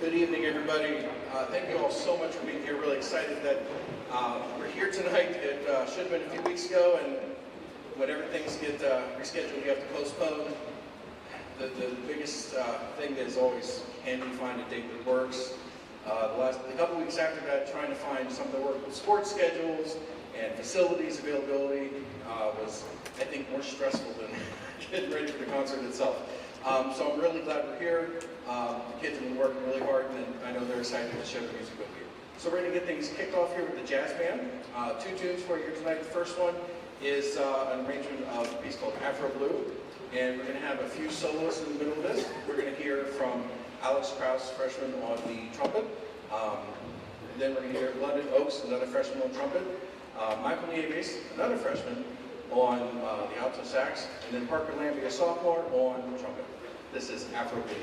Good evening, everybody. Thank you all so much for being here. Really excited that we're here tonight. It should have been a few weeks ago, and whenever things get rescheduled, we have to postpone. The biggest thing is always, can we find a date that works? A couple weeks after that, trying to find something that worked with sports schedules and facilities availability was, I think, more stressful than getting ready for the concert itself. So I'm really glad we're here. The kids have been working really hard, and I know they're excited to share the music with you. So we're going to get things kicked off here with the jazz band. Two tunes for you here tonight. The first one is an arrangement of a piece called Afro Blue, and we're going to have a few solos in the middle of this. We're going to hear from Alex Krauss, freshman, on the trumpet. Then we're going to hear London Oaks, another freshman on trumpet. Michael Nieves, another freshman, on the alto sax, and then Parker Lambie, a sophomore, on trumpet. This is Afro Blue.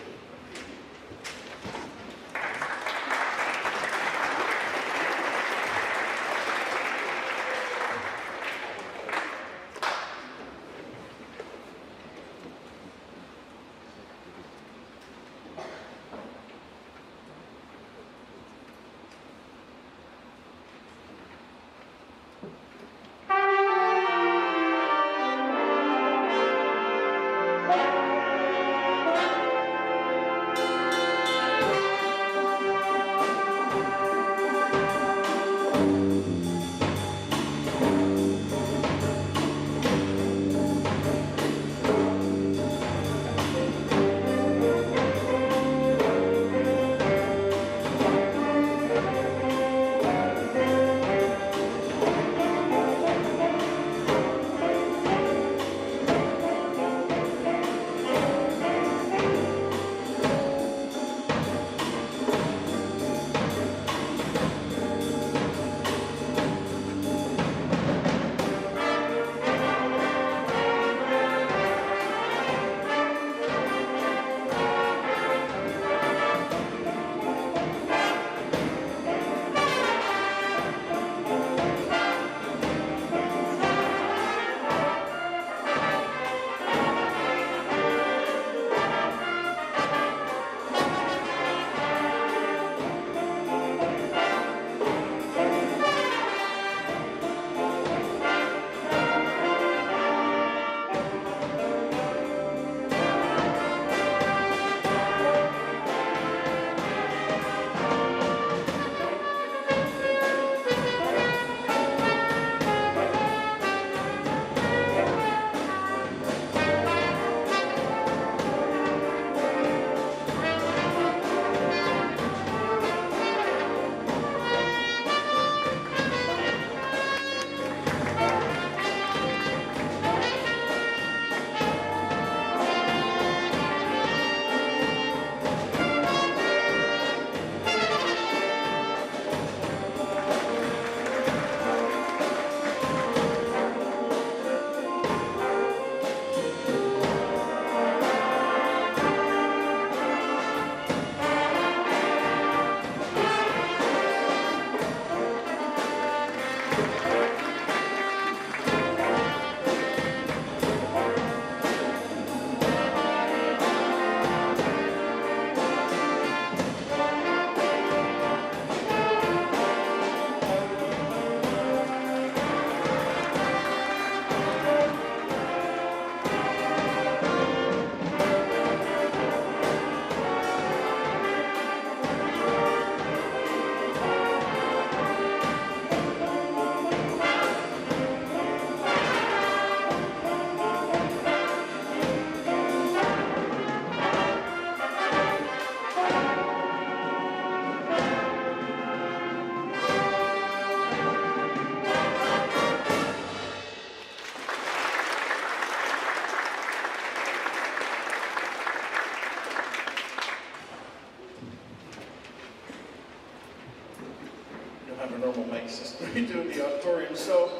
Have a normal mic system we do in the auditorium, so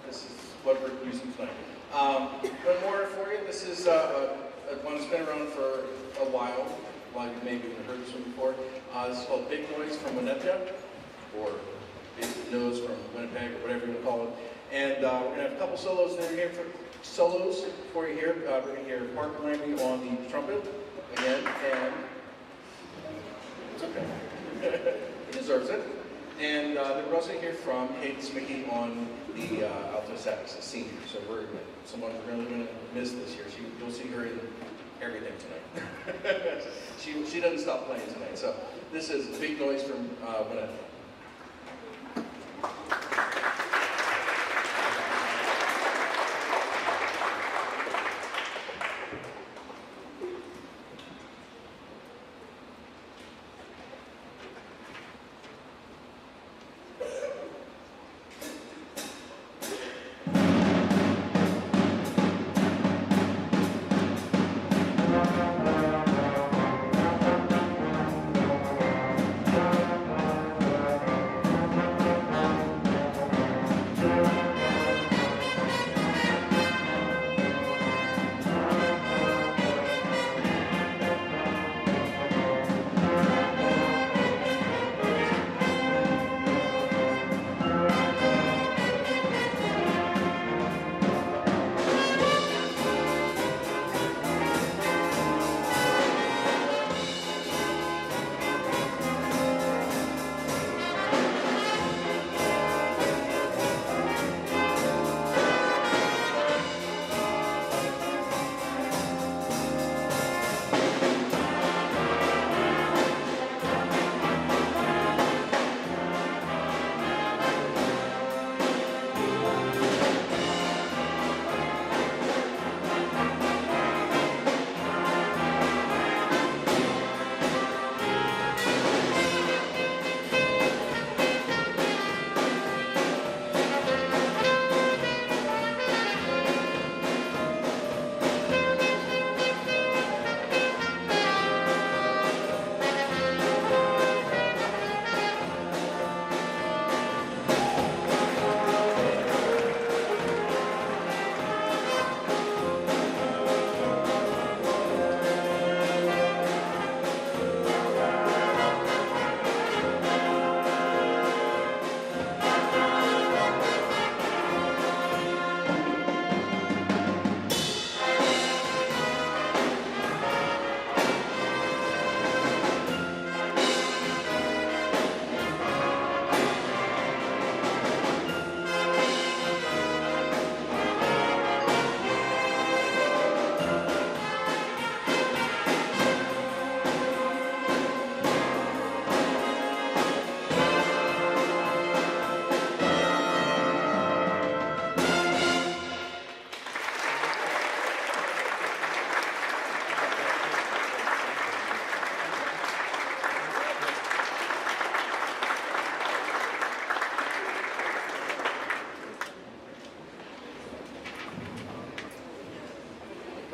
this is what we're using tonight. One more for you. This is one that's been around for a while. A lot of you maybe even heard this one before. This is called Big Noise from Winnipeg, or Big Nose from Winnipeg, or whatever you want to call it. And we're going to have a couple solos that are here for you here. We're going to hear Parker Lambie on the trumpet again, and it's okay. And they also hear from Hayden Smickey on the alto sax, a senior. So we're someone we're really going to miss this year. You'll see her in everything tonight. she doesn't stop playing tonight. So this is Big Noise from Winona.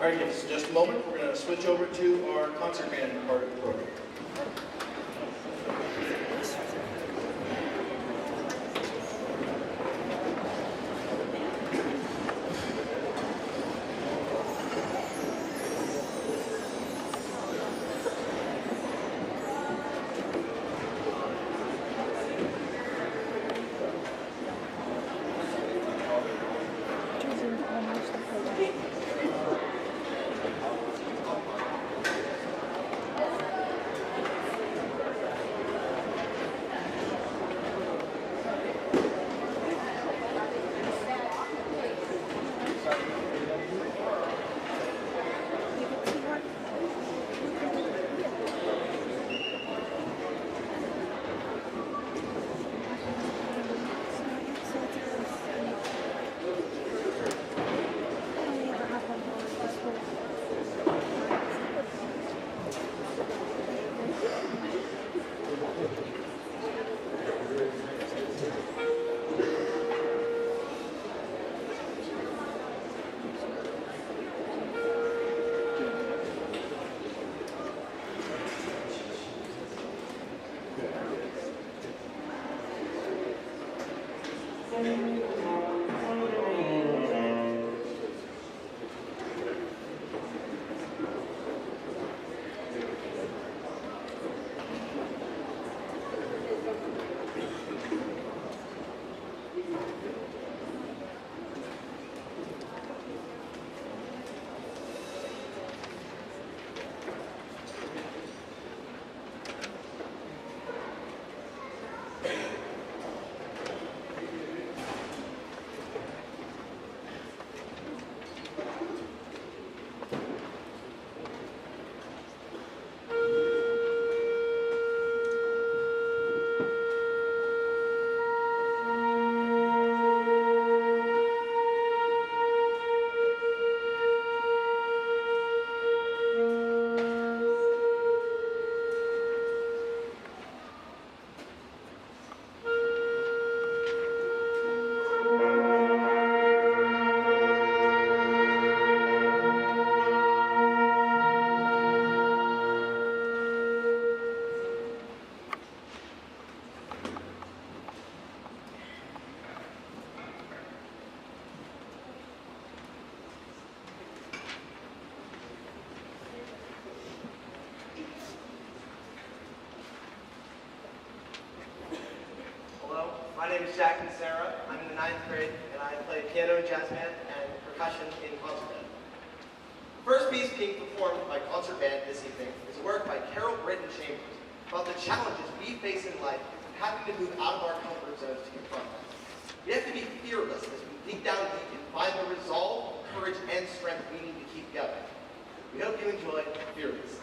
All right, yes, just a moment. We're going to switch over to our concert band part of the program. name is Jack Sarah. I'm in the 9th grade, and I play piano in jazz band and percussion in concert band. The first piece being performed by concert band this evening is a work by Carol Britton Chambers about the challenges we face in life and having to move out of our comfort zones to confront them. We have to be fearless as we dig down deep and find the resolve, courage, and strength we need to keep going. We hope you enjoy Fearless.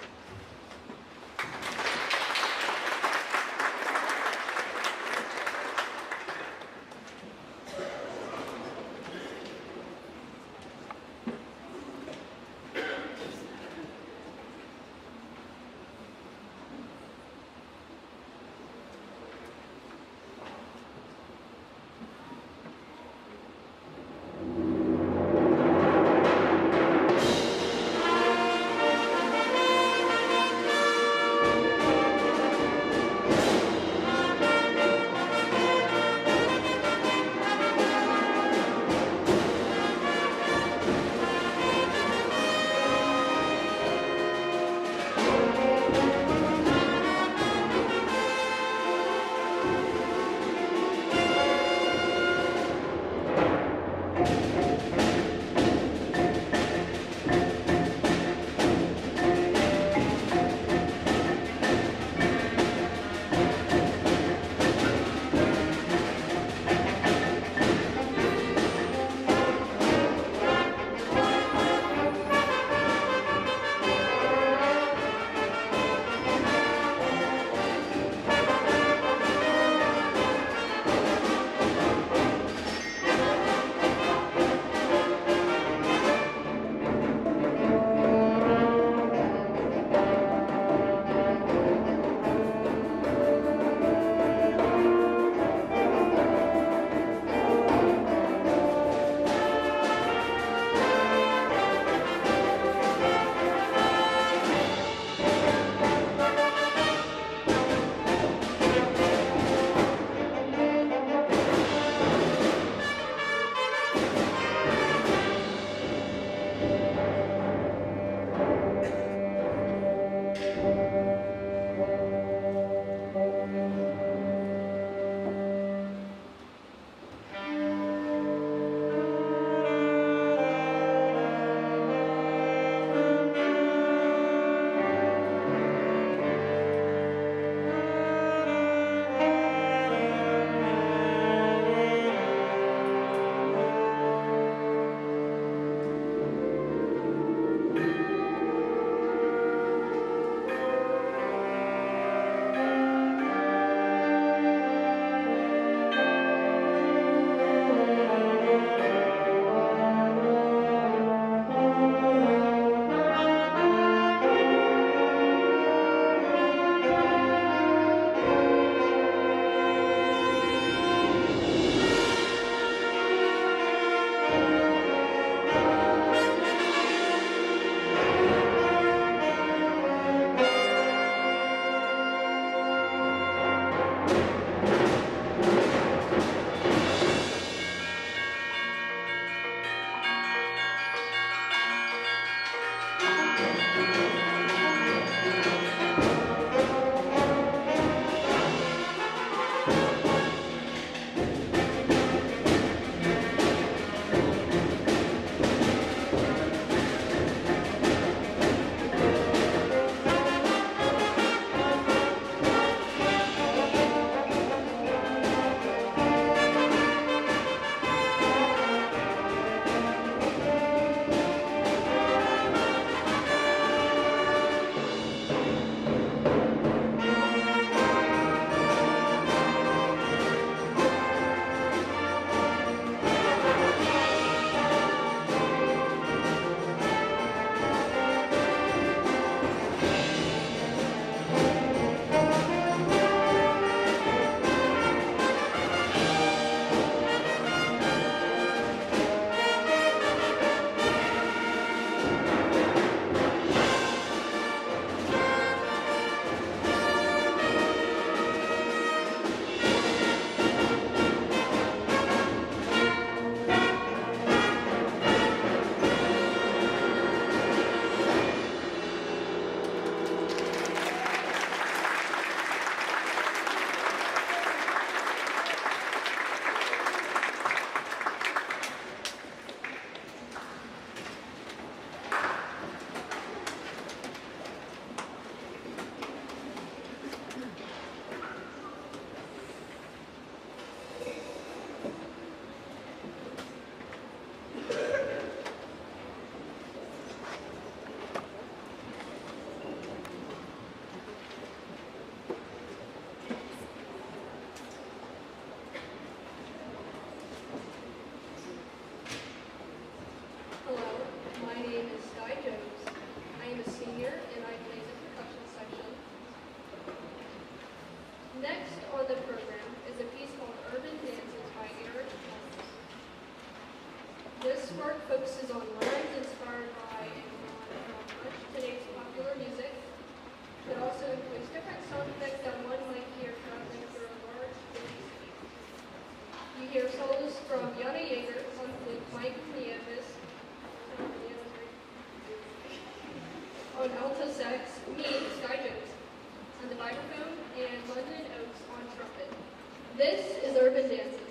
Next on the program is a piece called Urban Dances by Eric Thomas. This work focuses on rhymes inspired by and drawn from much today's popular music. It also includes different sound effects that one might hear traveling through a large busy city. You hear solos from Yana Yeager on flute, Mike Nieves on alto sax, me, Sky Jones, on the vibraphone, and London Oaks on trumpet. This is Urban Dances.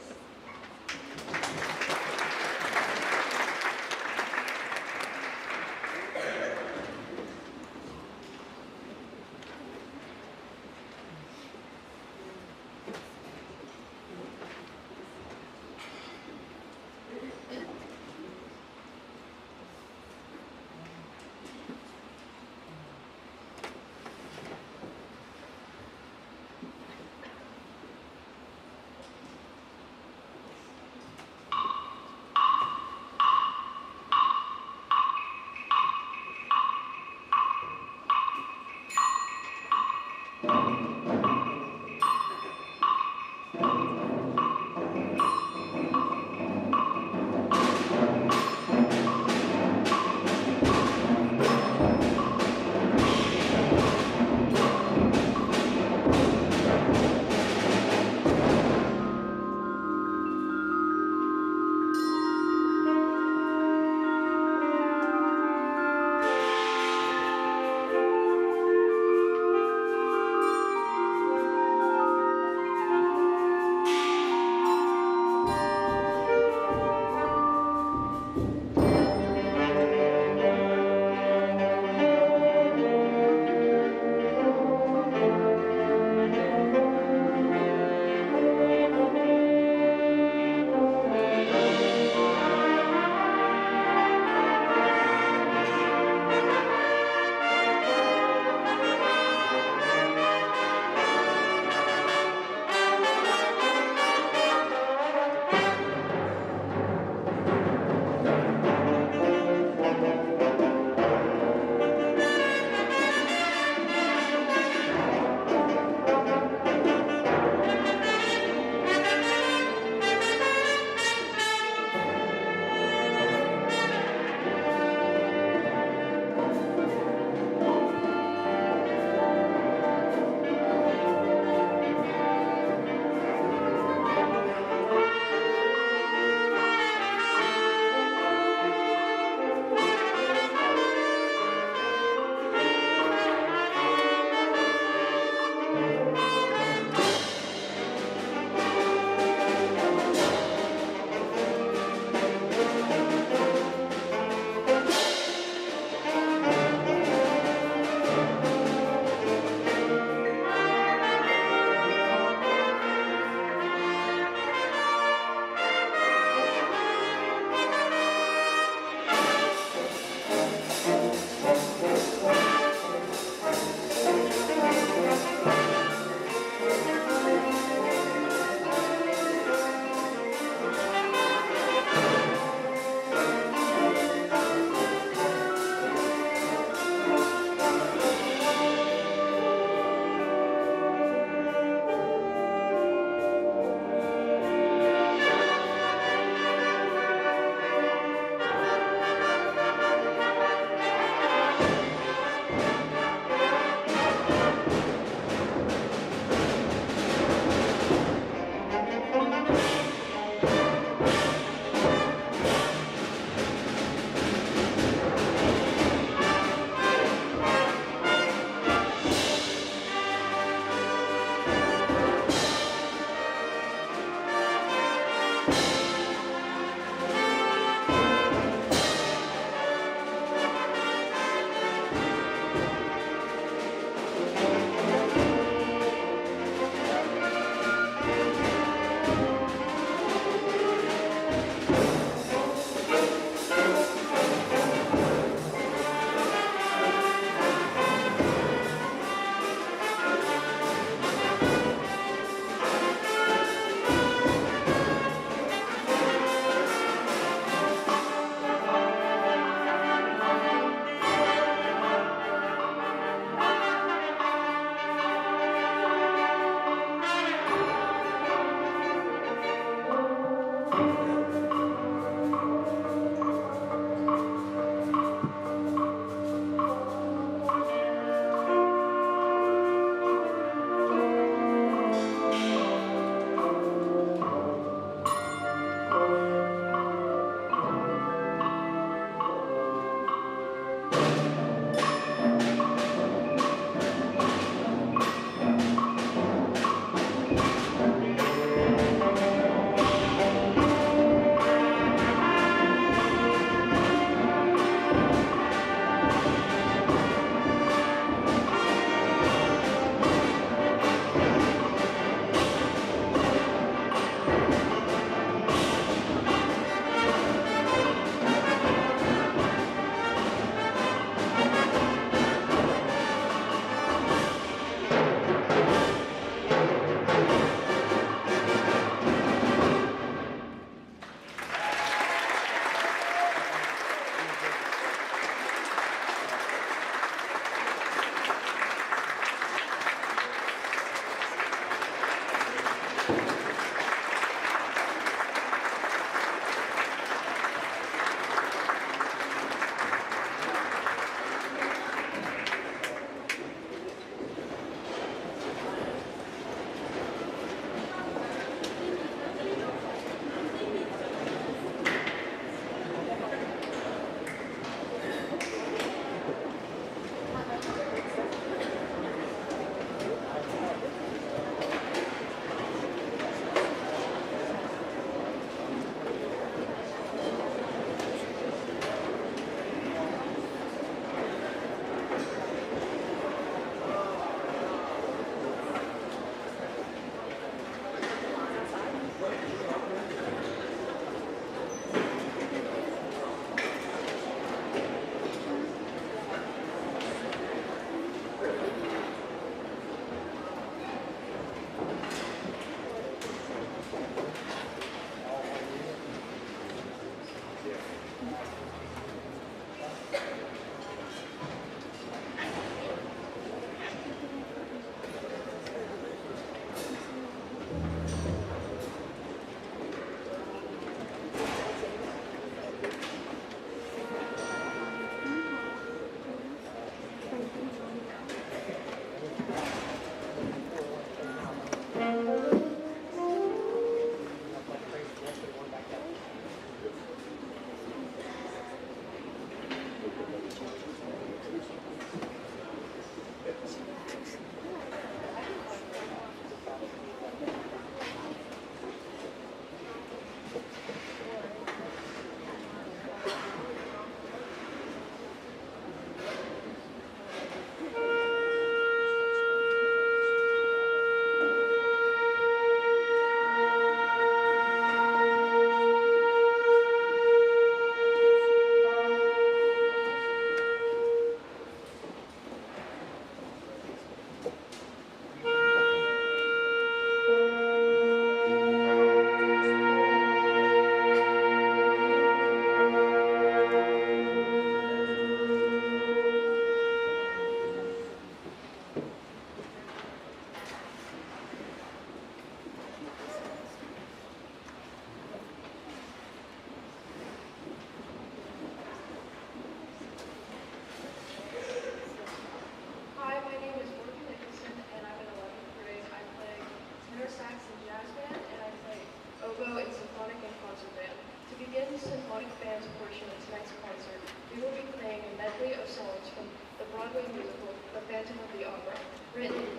Broadway musical, The Phantom of the Opera, written in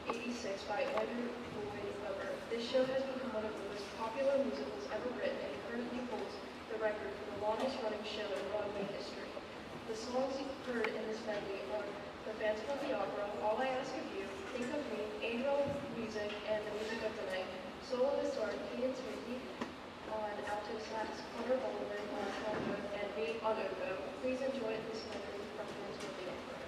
1986 by Andrew Lloyd Webber. This show has become one of the most popular musicals ever written and currently holds the record for the longest running show in Broadway history. The songs you heard in this medley are The Phantom of the Opera, All I Ask of You, Think of Me, Angel Music, and The Music of the Night. Soloists are Cadence Rickey on alto sax, Connor Baldwin on trombone, and me on oboe. Please enjoy this medley from Phantom of the Opera.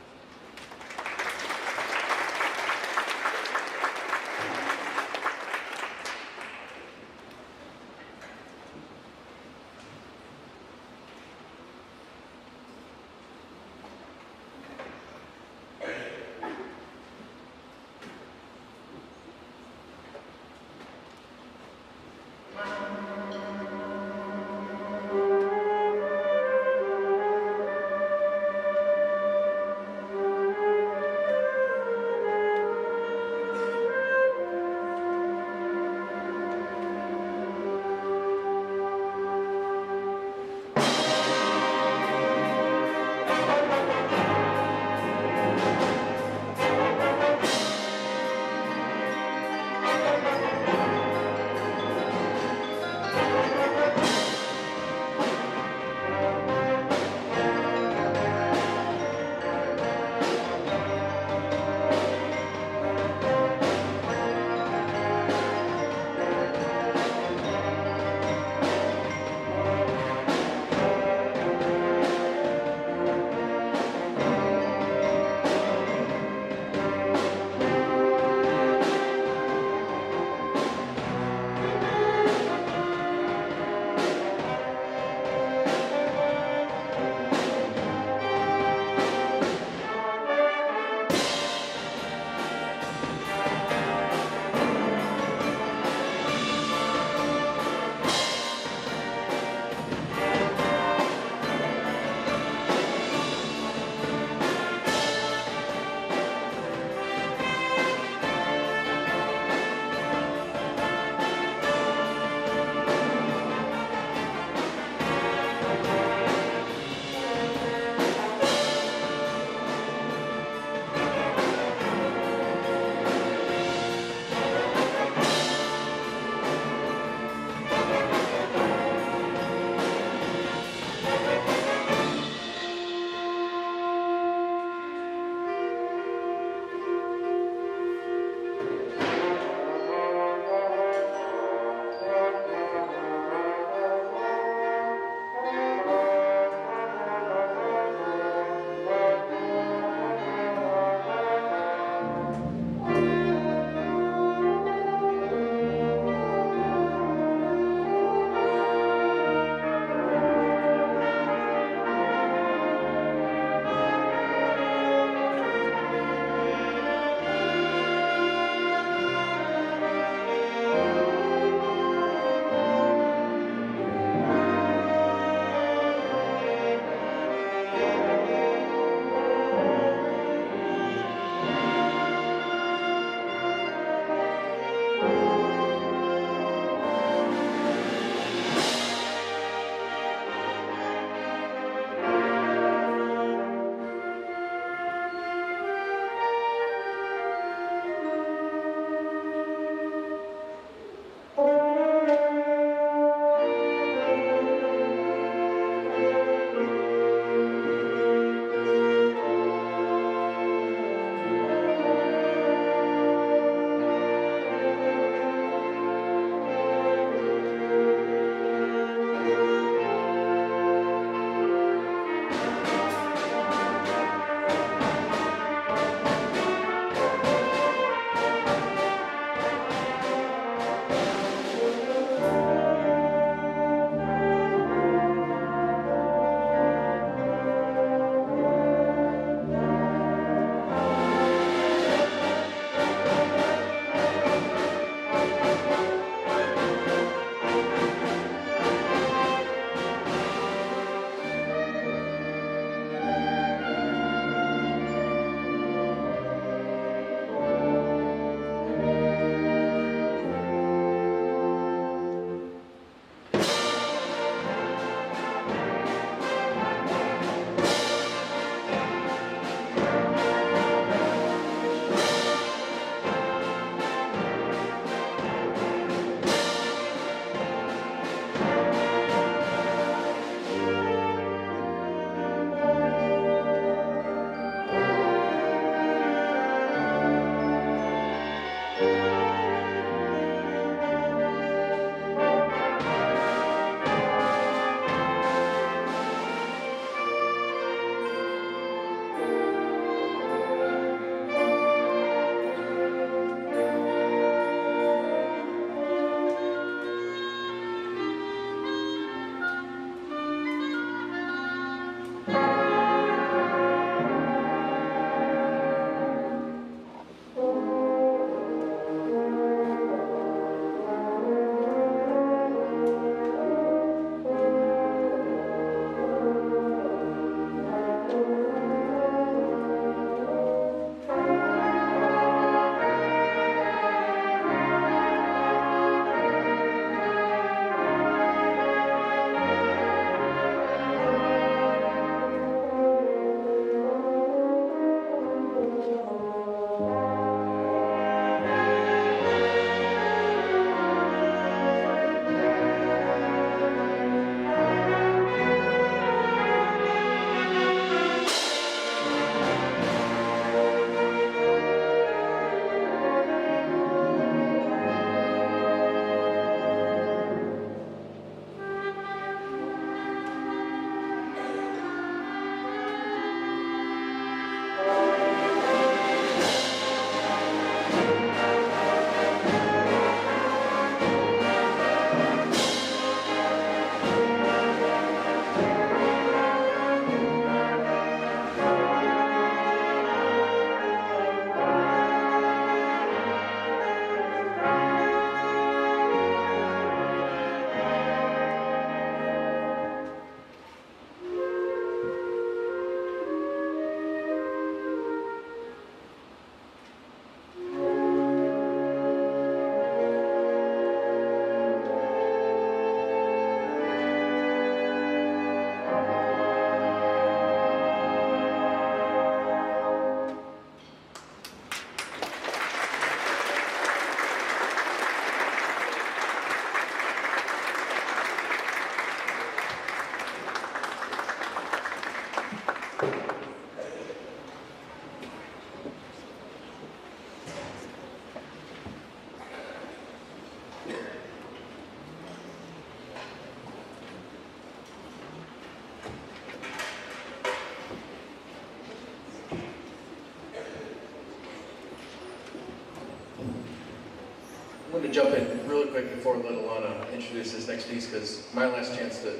I'm going to jump in really quick before I let Alana introduce this next piece, because my last chance to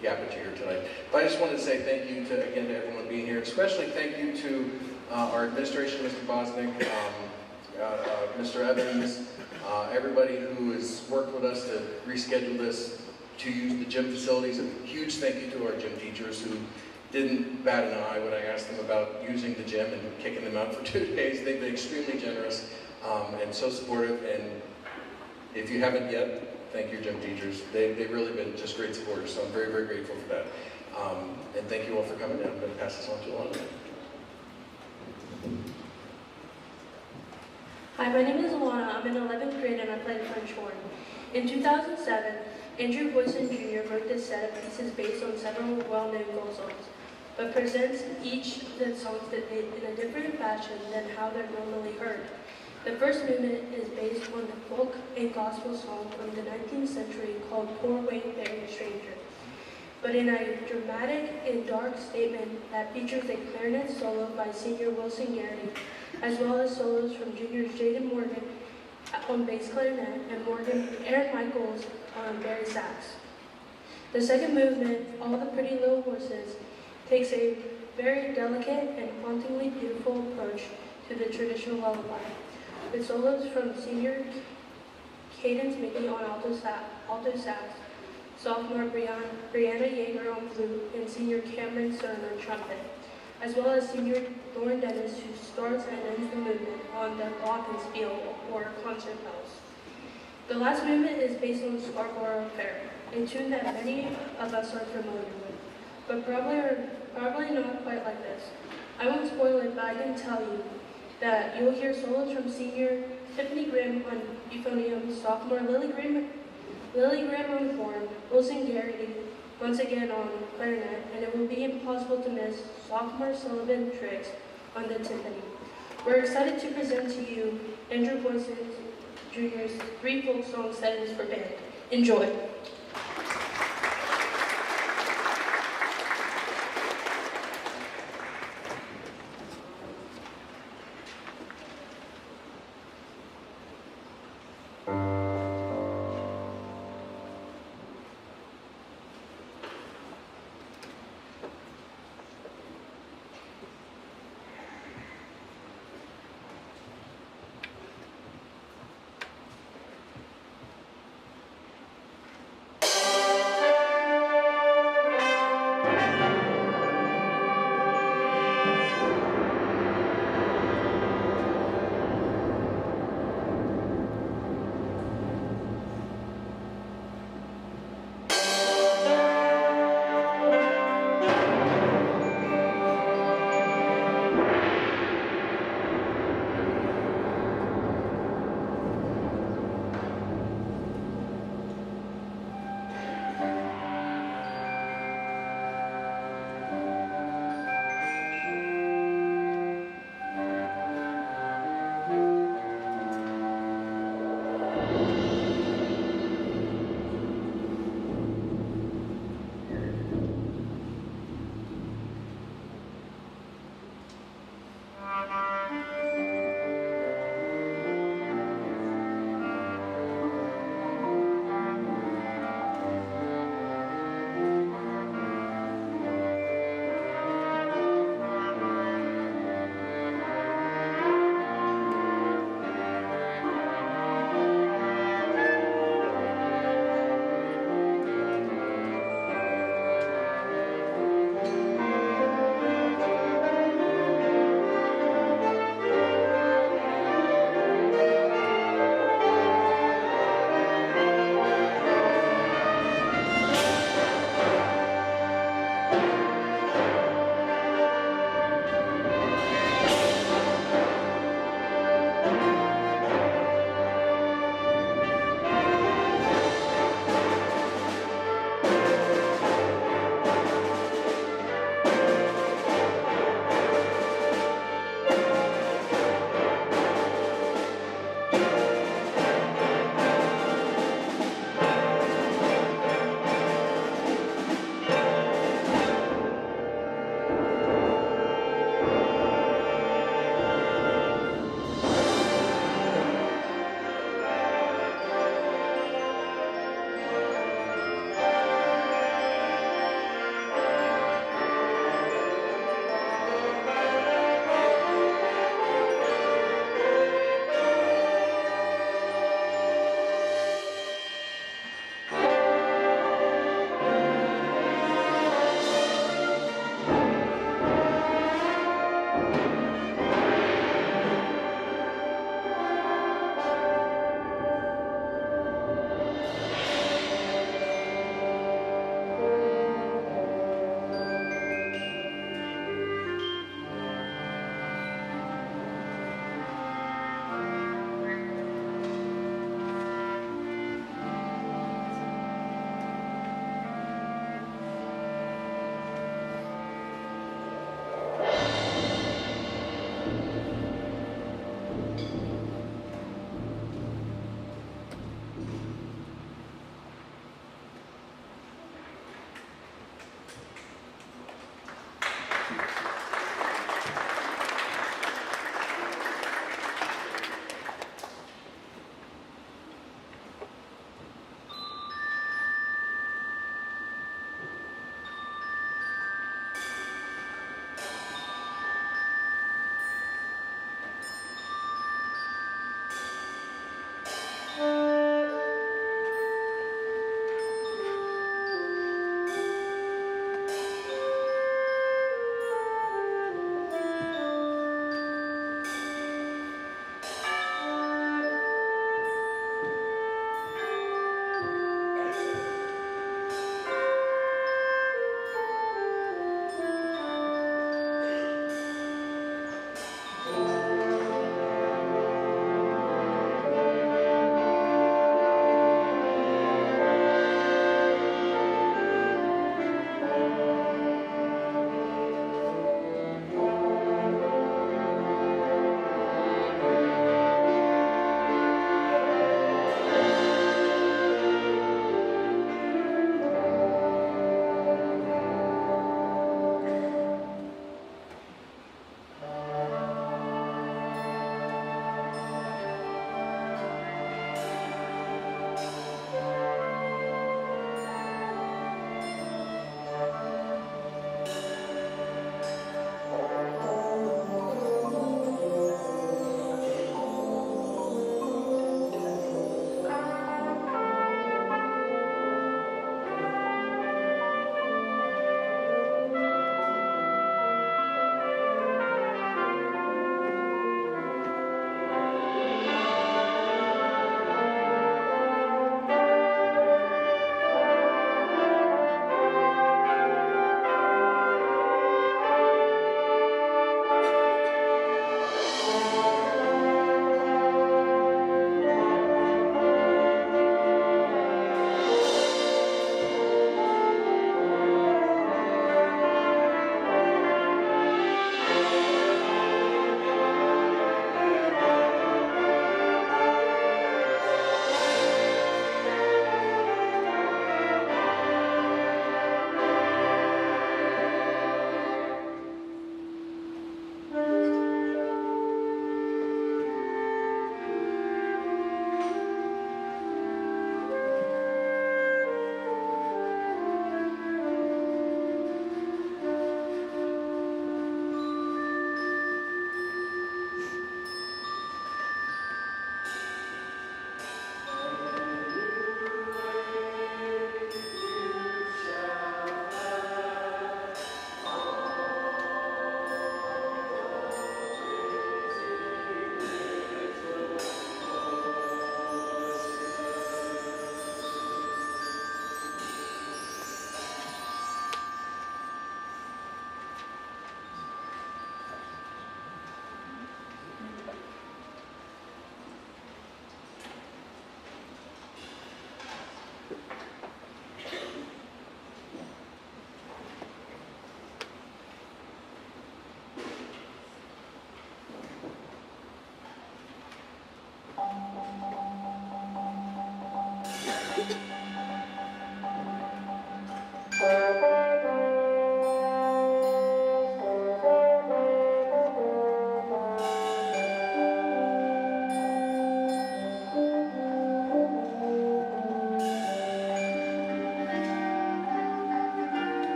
yap it to you tonight. But I just wanted to say thank you again to everyone being here. Especially thank you to our administration, Mr. Bosnick, Mr. Evans, everybody who has worked with us to reschedule this, to use the gym facilities. A huge thank you to our gym teachers who didn't bat an eye when I asked them about using the gym and kicking them out for 2 days. They've been extremely generous and so supportive. And if you haven't yet, thank your gym teachers. They've really been just great supporters, so I'm very, very grateful for that. And thank you all for coming. I'm going to pass this on to Alana. Hi, my name is Alana. I'm in 11th grade and I play the French horn. In 2007, Andrew Boyson Jr. wrote this set of pieces based on several well-known goal songs, but presents each of the songs in a different fashion than how they're normally heard. The first movement is based on the folk and gospel song from the 19th century called Poor Wayfaring Stranger, but in a dramatic and dark statement that features a clarinet solo by senior Wilson Garrity, as well as solos from juniors Jaden Morgan on bass clarinet and Aaron Michaels on bari sax. The second movement, All the Pretty Little Horses, takes a very delicate and hauntingly beautiful approach to the traditional lullaby, with solos from senior Cadence Mickey on alto sax, sophomore Brianna Yeager on flute, and senior Cameron Stern on trumpet, as well as senior Lauren Dennis, who starts and ends the movement on the glockenspiel or concert bells. The last movement is based on the Scarborough Fair, a tune that many of us are familiar with, but probably not quite like this. I won't spoil it, but I can tell you that you'll hear solos from senior Tiffany Grimm on euphonium, sophomore Lily Grimm on horn, Wilson Garrity once again on clarinet, and it will be impossible to miss sophomore Sullivan Triggs on the timpani. We're excited to present to you Andrew Boyson Jr.'s 3 folk song settings for band. Enjoy.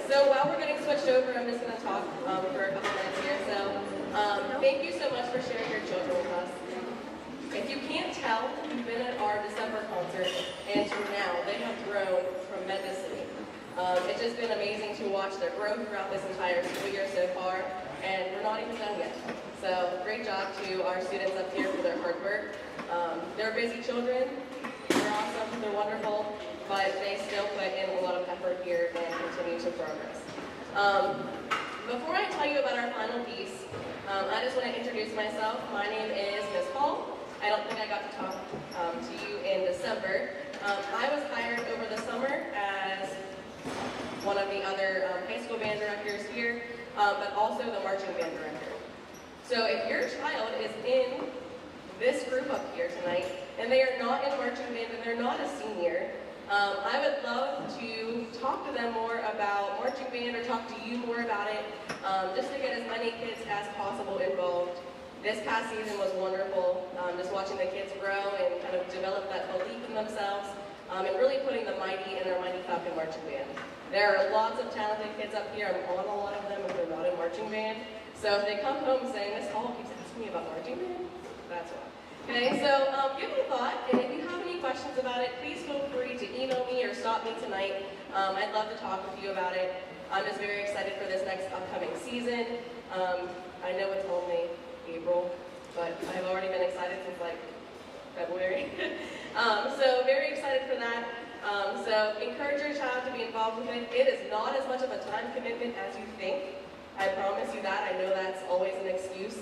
So while we're getting switched over, I'm just going to talk for a couple minutes here. So thank you so much for sharing your children with us. If you can't tell, you've been been at our December concert, and to now, they have grown tremendously. It's just been amazing to watch their growth throughout this entire school year so far, and we're not even done yet. So great job to our students up here for their hard work. They're busy children, they're awesome, they're wonderful, but they still put in a lot of effort here and continue to progress. Before I tell you about our final piece, I just want to introduce myself. My name is Miss Hall. I don't think I got to talk to you in December. I was hired over the summer as one of the other high school band directors here, but also the marching band director. So if your child is in this group up here tonight, and they are not in marching band and they're not a senior, I would love to talk to them more about marching band or talk to you more about it, just to get as many kids as possible involved. This past season was wonderful, just watching the kids grow and kind of develop that belief in themselves, and really putting the Mighty in our Mighty Falcon marching band. There are lots of talented kids up here. I'm on a lot of them if they're not in marching band. So if they come home saying, Miss Hall keeps asking me about marching band, that's why. Okay, so give it a thought, and if you have any questions about it, please feel free to email me or stop me tonight. I'd love to talk with you about it. I'm just very excited for this next upcoming season. I know it's only April, but I've already been excited since like February. So very excited for that. So encourage your child to be involved with it. It is not as much of a time commitment as you think. I promise you that. I know that's always an excuse.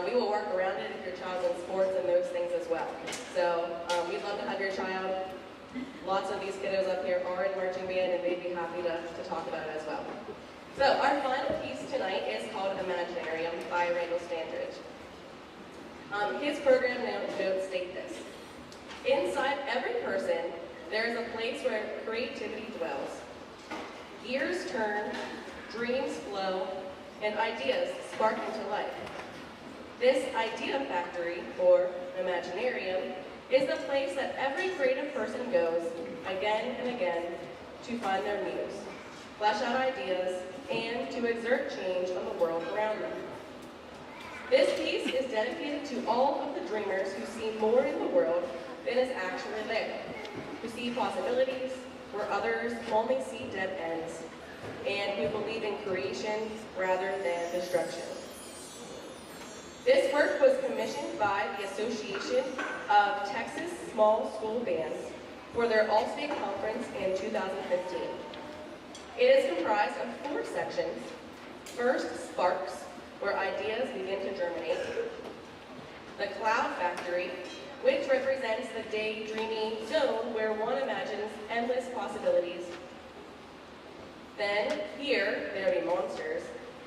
We will work around it if your child's in sports and those things as well. So we'd love to have your child. Lots of these kiddos up here are in marching band, and they'd be happy to talk about it as well. So our final piece tonight is called Imaginarium by Randall Standridge. His program notes state this: inside every person, there is a place where creativity dwells. Gears turn, dreams flow, and ideas spark into life. This idea factory, or Imaginarium, is the place that every creative person goes again and again to find their muse, flesh out ideas, and to exert change on the world around them. This piece is dedicated to all of the dreamers who see more in the world than is actually there, who see possibilities where others only see dead ends, and who believe in creation rather than destruction. This work was commissioned by the Association of Texas Small School Bands for their All-State Conference in 2015. It is comprised of 4 sections. First, Sparks, where ideas begin to germinate. The Cloud Factory, which represents the daydreaming zone where one imagines endless possibilities. Then, here, There Be Monsters,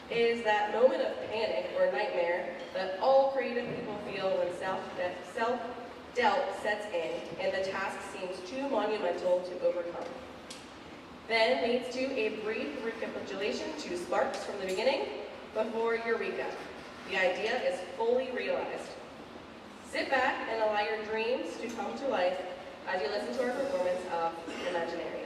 is that moment of panic or nightmare that all creative people feel when self-doubt sets in and the task seems too monumental to overcome. Then leads to a brief recapitulation to Sparks from the beginning before Eureka. The idea is fully realized. Sit back and allow your dreams to come to life as you listen to our performance of Imaginarium.